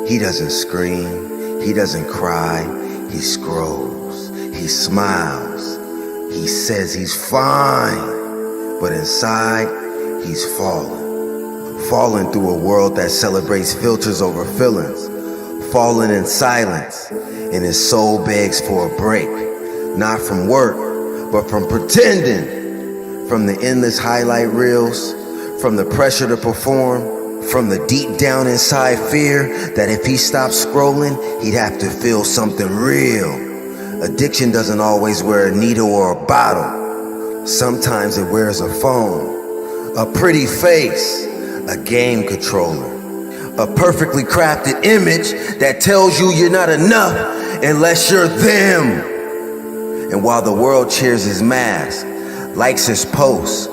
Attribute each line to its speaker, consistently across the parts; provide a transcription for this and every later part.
Speaker 1: He doesn't scream, he doesn't cry, he scrolls, he smiles, he says he's fine, but inside, he's falling through a world that celebrates filters over feelings, falling in silence, and his soul begs for a break, not from work, but from pretending, from the endless highlight reels, from the pressure to perform, from the deep down inside fear that if he stopped scrolling, he'd have to feel something real. Addiction doesn't always wear a needle or a bottle. Sometimes it wears a phone, a pretty face, a game controller, a perfectly crafted image that tells you you're not enough unless you're them. And while the world cheers his mask, likes his posts,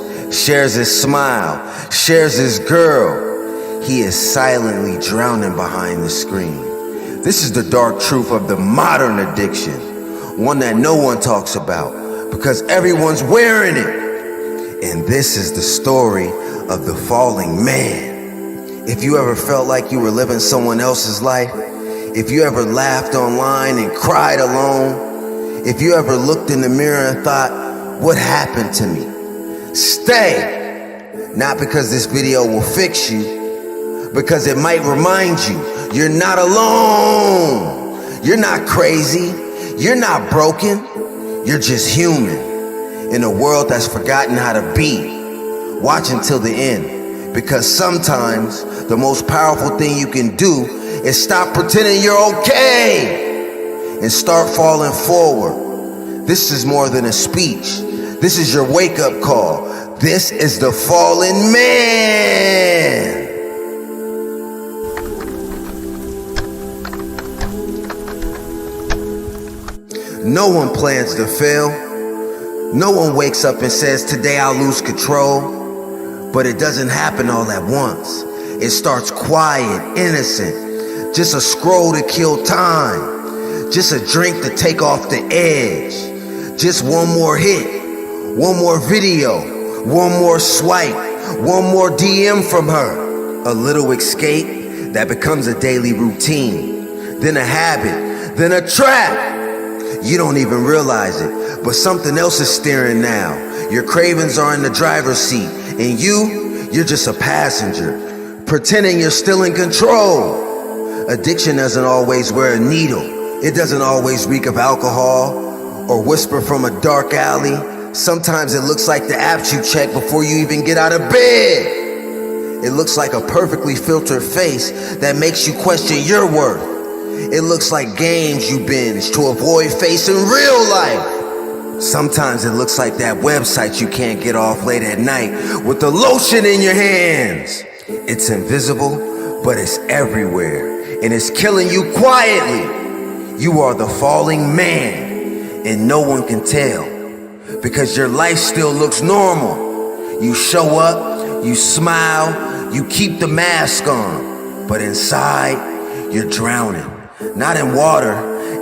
Speaker 1: shares his smile, shares his girl, he is silently drowning behind the screen. This is the dark truth of the modern addiction, one that no one talks about because everyone's wearing it. And this is the story of the falling man. If you ever felt like you were living someone else's life, if you ever laughed online and cried alone, if you ever looked in the mirror and thought, what happened to me? Stay. Not because this video will fix you, because it might remind you you're not alone. You're not crazy. You're not broken. You're just human in a world that's forgotten how to be. Watch until the end, because sometimes the most powerful thing you can do is stop pretending you're okay and start falling forward. This is more than a speech. This is your wake-up call. This is the fallen man. No one plans to fail. No one wakes up and says, today I'll lose control. But it doesn't happen all at once. It starts quiet, innocent. Just a scroll to kill time. Just a drink to take off the edge. Just one more hit. One more video. One more swipe. One more DM from her. A little escape that becomes a daily routine. Then a habit. Then a trap. You don't even realize it, but something else is steering now. Your cravings are in the driver's seat, and you're just a passenger, pretending you're still in control. Addiction doesn't always wear a needle. It doesn't always reek of alcohol or whisper from a dark alley. Sometimes it looks like the apps you check before you even get out of bed. It looks like a perfectly filtered face that makes you question your worth. It looks like games you binge to avoid facing real life. Sometimes it looks like that website you can't get off late at night with the lotion in your hands. It's invisible, but it's everywhere, and it's killing you quietly. You are the falling man, and no one can tell, because your life still looks normal. You show up, you smile, you keep the mask on, but inside, you're drowning. Not in water,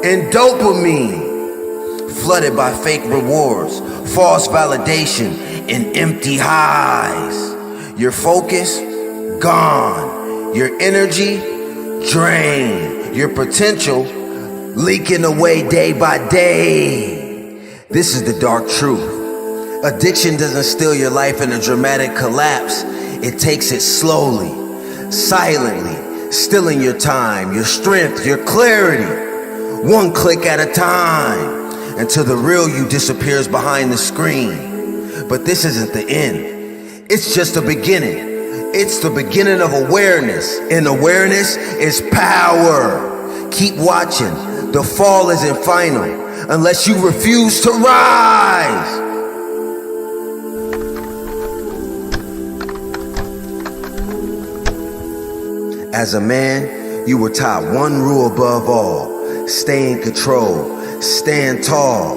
Speaker 1: in dopamine. Flooded by fake rewards, false validation, and empty highs. Your focus, gone. Your energy, drained. Your potential, leaking away day by day. This is the dark truth. Addiction doesn't steal your life in a dramatic collapse. It takes it slowly, silently, stealing your time, your strength, your clarity, one click at a time, until the real you disappears behind the screen. But this isn't the end. It's just the beginning. It's the beginning of awareness, and awareness is power. Keep watching. The fall isn't final unless you refuse to rise. As a man, you were taught one rule above all. Stay in control. Stand tall.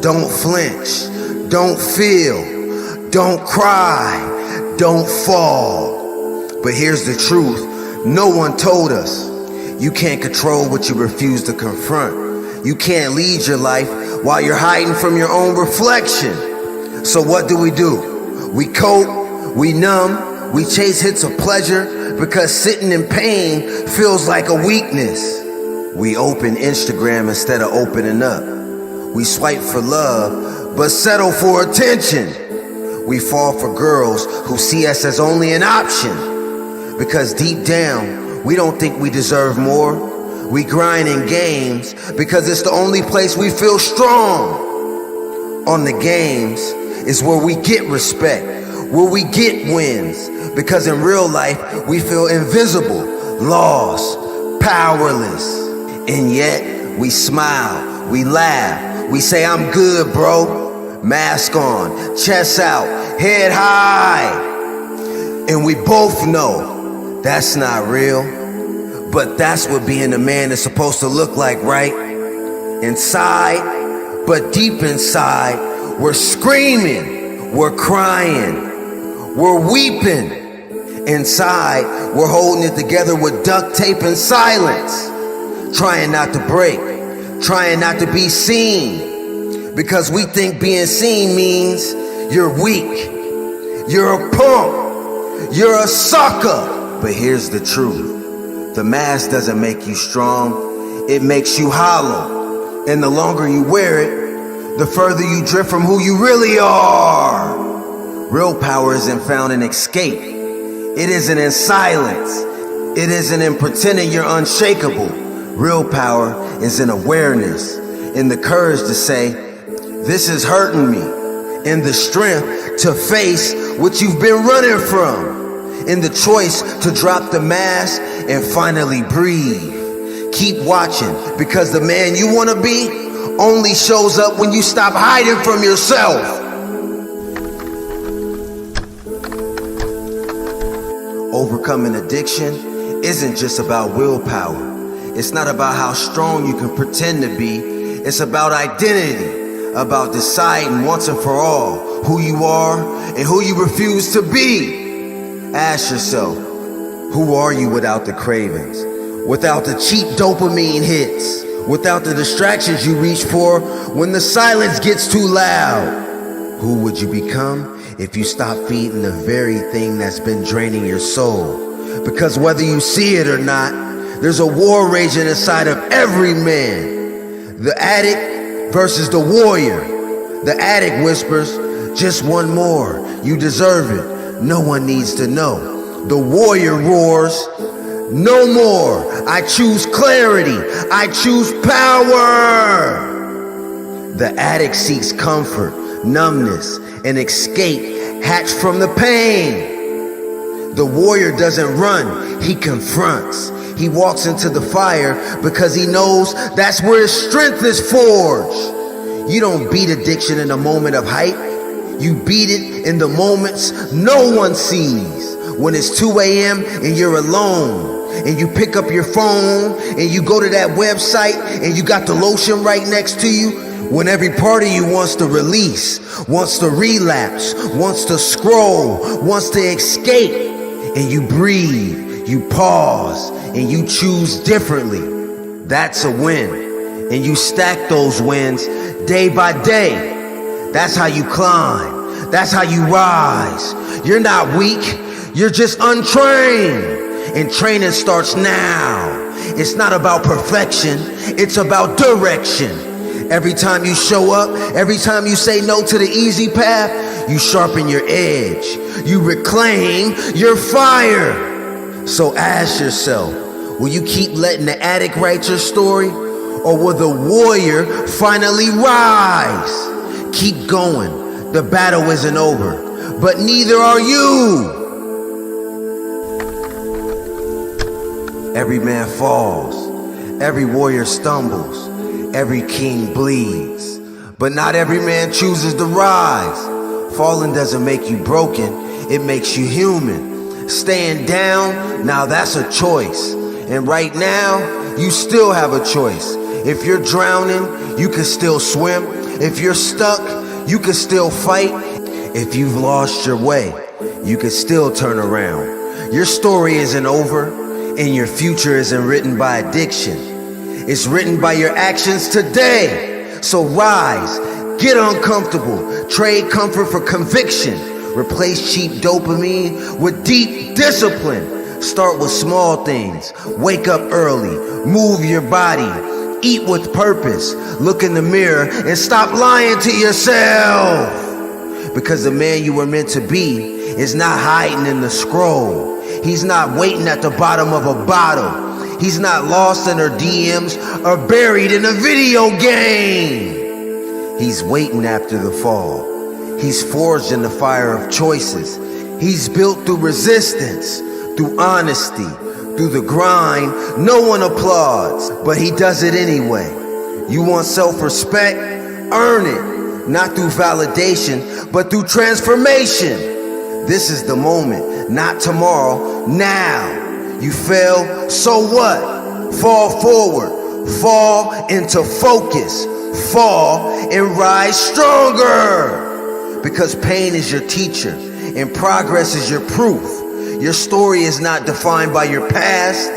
Speaker 1: Don't flinch. Don't feel. Don't cry. Don't fall. But here's the truth. No one told us. You can't control what you refuse to confront. You can't lead your life while you're hiding from your own reflection. So what do? We cope. We numb. We chase hits of pleasure, because sitting in pain feels like a weakness. We open Instagram instead of opening up. We swipe for love, but settle for attention. We fall for girls who see us as only an option, because deep down, we don't think we deserve more. We grind in games because it's the only place we feel strong. On the games is where we get respect, where we get wins, because in real life, we feel invisible, lost, powerless. And yet, we smile, we laugh, we say, I'm good, bro. Mask on, chest out, head high. And we both know that's not real, but that's what being a man is supposed to look like, right? Inside, but deep inside, we're screaming, we're crying, we're weeping. Inside, we're holding it together with duct tape and silence. Trying not to break, trying not to be seen, because we think being seen means you're weak, you're a punk, you're a sucker. But here's the truth. The mask doesn't make you strong, it makes you hollow. And the longer you wear it, the further you drift from who you really are. Real power isn't found in escape. It isn't in silence. It isn't in pretending you're unshakable. Real power is in awareness, in the courage to say, this is hurting me, in the strength to face what you've been running from, in the choice to drop the mask and finally breathe. Keep watching, because the man you want to be only shows up when you stop hiding from yourself. Overcoming addiction isn't just about willpower. It's not about how strong you can pretend to be. It's about identity, about deciding once and for all who you are and who you refuse to be. Ask yourself, who are you without the cravings, without the cheap dopamine hits, without the distractions you reach for when the silence gets too loud? Who would you become if you stop feeding the very thing that's been draining your soul? Because whether you see it or not, there's a war raging inside of every man. The addict versus the warrior. The addict whispers, just one more, you deserve it, no one needs to know. The warrior roars, no more, I choose clarity, I choose power. The addict seeks comfort, numbness, and escape hatched from the pain. The warrior doesn't run, he confronts. He walks into the fire because he knows that's where his strength is forged. You don't beat addiction in a moment of hype. You beat it in the moments no one sees. When it's 2 a.m. and you're alone, and you pick up your phone and you go to that website and you got the lotion right next to you. When every part of you wants to release, wants to relapse, wants to scroll, wants to escape, and you breathe, you pause, and you choose differently, that's a win. And you stack those wins day by day. That's how you climb. That's how you rise. You're not weak. You're just untrained. And training starts now. It's not about perfection. It's about direction. Every time you show up, every time you say no to the easy path, you sharpen your edge. You reclaim your fire. So ask yourself, will you keep letting the addict write your story? Or will the warrior finally rise? Keep going. The battle isn't over, but neither are you. Every man falls. Every warrior stumbles. Every king bleeds. But not every man chooses to rise. Falling doesn't make you broken. It makes you human. Staying down, now that's a choice. And right now, you still have a choice. If you're drowning, you can still swim. If you're stuck, you can still fight. If you've lost your way, you can still turn around. Your story isn't over, and your future isn't written by addiction. It's written by your actions today. So rise, get uncomfortable, trade comfort for conviction. Replace cheap dopamine with deep discipline. Start with small things. Wake up early. Move your body. Eat with purpose. Look in the mirror and stop lying to yourself. Because the man you were meant to be is not hiding in the scroll. He's not waiting at the bottom of a bottle. He's not lost in her DMs or buried in a video game. He's waiting after the fall. He's forged in the fire of choices. He's built through resistance, through honesty, through the grind. No one applauds, but he does it anyway. You want self-respect? Earn it. Not through validation, but through transformation. This is the moment, not tomorrow, now. You fail, so what? Fall forward, fall into focus, fall and rise stronger. Because pain is your teacher and progress is your proof. Your story is not defined by your past.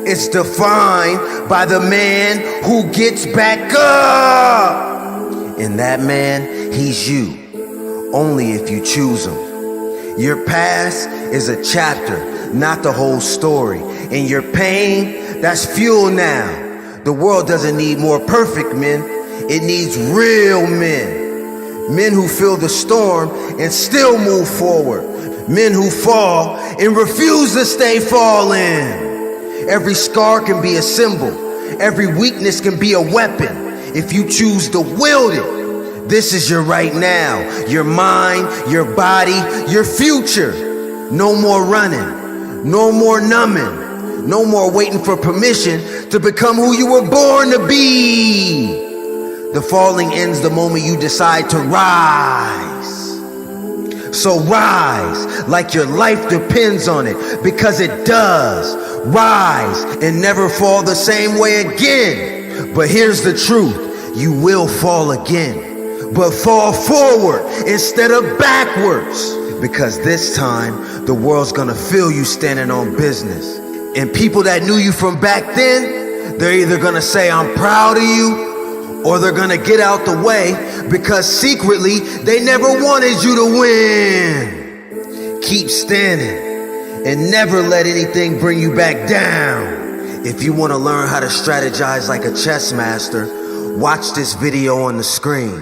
Speaker 1: It's defined by the man who gets back up. And that man, he's you, only if you choose him. Your past is a chapter, not the whole story. And your pain, that's fuel now. The world doesn't need more perfect men. It needs real men. Men who feel the storm and still move forward. Men who fall and refuse to stay falling. Every scar can be a symbol. Every weakness can be a weapon. If you choose to wield it, this is your right now. Your mind, your body, your future. No more running. No more numbing. No more waiting for permission to become who you were born to be. The falling ends the moment you decide to rise. So rise like your life depends on it, because it does. Rise and never fall the same way again. But here's the truth. You will fall again, but fall forward instead of backwards. Because this time, the world's gonna feel you standing on business. And people that knew you from back then, they're either gonna say, I'm proud of you, or they're gonna get out the way because secretly they never wanted you to win. Keep standing and never let anything bring you back down. If you wanna learn how to strategize like a chess master, watch this video on the screen.